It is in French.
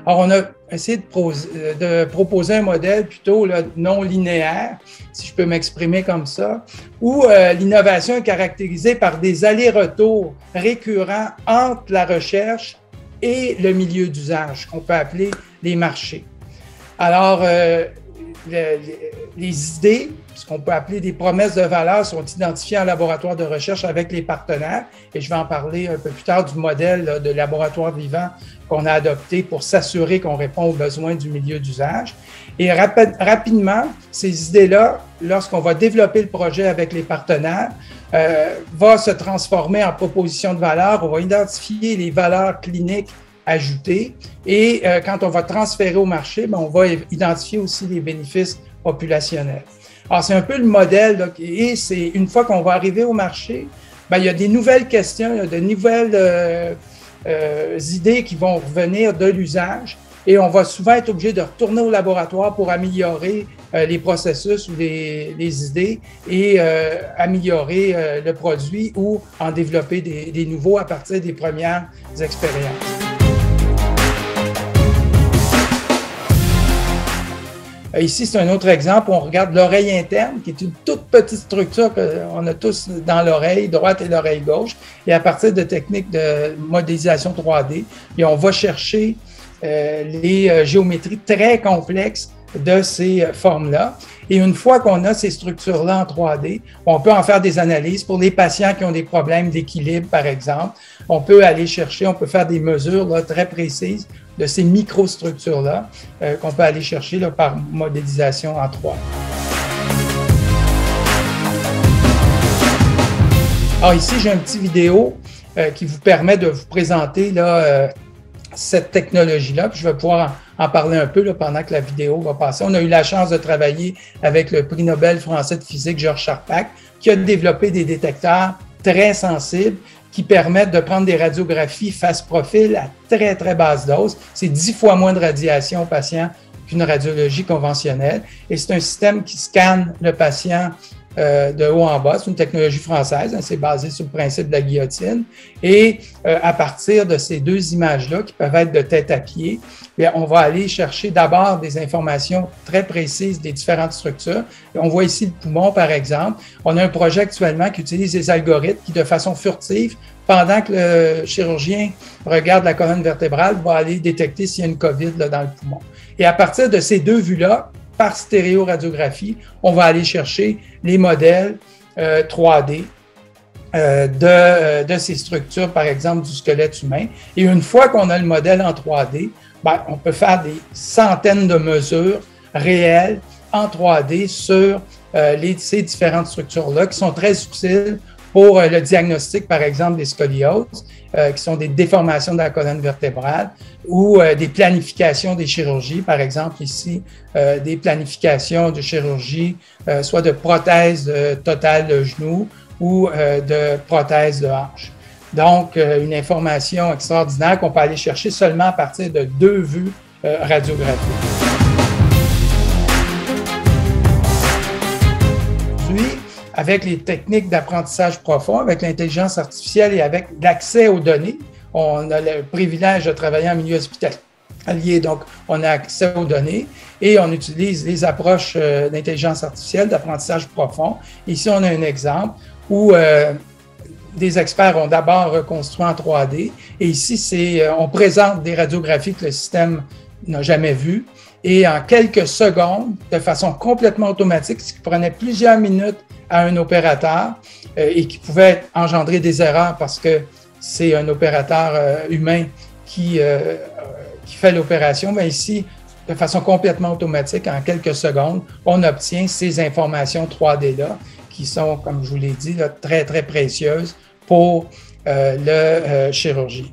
Alors, on a essayé de proposer un modèle plutôt là, non linéaire, si je peux m'exprimer comme ça, où l'innovation est caractérisée par des allers-retours récurrents entre la recherche et le milieu d'usage, qu'on peut appeler les marchés. Alors, les idées, ce qu'on peut appeler des promesses de valeur, sont identifiées en laboratoire de recherche avec les partenaires. Et je vais en parler un peu plus tard du modèle là, de laboratoire vivant qu'on a adopté pour s'assurer qu'on répond aux besoins du milieu d'usage. Et rapidement, ces idées-là, lorsqu'on va développer le projet avec les partenaires, va se transformer en proposition de valeur. On va identifier les valeurs cliniques ajoutées et quand on va transférer au marché, bien, on va identifier aussi les bénéfices populationnels. Alors, c'est un peu le modèle là, et c'est une fois qu'on va arriver au marché, bien, il y a des nouvelles questions, il y a de nouvelles idées qui vont revenir de l'usage et on va souvent être obligé de retourner au laboratoire pour améliorer les processus ou les idées et améliorer le produit ou en développer des nouveaux à partir des premières expériences. Ici, c'est un autre exemple. On regarde l'oreille interne, qui est une toute petite structure qu'on a tous dans l'oreille droite et l'oreille gauche. Et à partir de techniques de modélisation 3D, et on va chercher les géométries très complexes de ces formes-là. Et une fois qu'on a ces structures-là en 3D, on peut en faire des analyses pour les patients qui ont des problèmes d'équilibre, par exemple. On peut aller chercher, on peut faire des mesures là, très précises de ces microstructures-là qu'on peut aller chercher là, par modélisation en 3D. Alors ici, j'ai un petit vidéo qui vous permet de vous présenter là, cette technologie-là. Puis je vais pouvoir en parler un peu là, pendant que la vidéo va passer. On a eu la chance de travailler avec le prix Nobel français de physique Georges Charpak, qui a développé des détecteurs très sensibles qui permettent de prendre des radiographies face-profil à très, très basse dose. C'est 10 fois moins de radiation au patient qu'une radiologie conventionnelle. Et c'est un système qui scanne le patient de haut en bas. C'est une technologie française, hein, c'est basé sur le principe de la guillotine. Et à partir de ces deux images-là, qui peuvent être de tête à pied, bien, on va aller chercher d'abord des informations très précises des différentes structures. Et on voit ici le poumon, par exemple. On a un projet actuellement qui utilise des algorithmes qui, de façon furtive, pendant que le chirurgien regarde la colonne vertébrale, va aller détecter s'il y a une COVID là, dans le poumon. Et à partir de ces deux vues-là, par stéréoradiographie, on va aller chercher les modèles 3D de ces structures, par exemple, du squelette humain. Et une fois qu'on a le modèle en 3D, bien, on peut faire des centaines de mesures réelles en 3D sur ces différentes structures-là qui sont très utiles pour le diagnostic, par exemple, des scolioses, qui sont des déformations de la colonne vertébrale, ou des planifications des chirurgies, par exemple ici, des planifications de chirurgie, soit de prothèse totale de genou ou de prothèse de hanche. Donc, une information extraordinaire qu'on peut aller chercher seulement à partir de 2 vues radiographiques. Aujourd'hui, avec les techniques d'apprentissage profond, avec l'intelligence artificielle et avec l'accès aux données, on a le privilège de travailler en milieu hospitalier, donc on a accès aux données et on utilise les approches d'intelligence artificielle, d'apprentissage profond. Ici, on a un exemple où des experts ont d'abord reconstruit en 3D et ici, on présente des radiographies que le système n'a jamais vues et en quelques secondes, de façon complètement automatique, ce qui prenait plusieurs minutes à un opérateur et qui pouvait engendrer des erreurs parce que c'est un opérateur humain qui fait l'opération. Mais ici, de façon complètement automatique, en quelques secondes, on obtient ces informations 3D-là qui sont, comme je vous l'ai dit, là, très, très précieuses pour le chirurgie.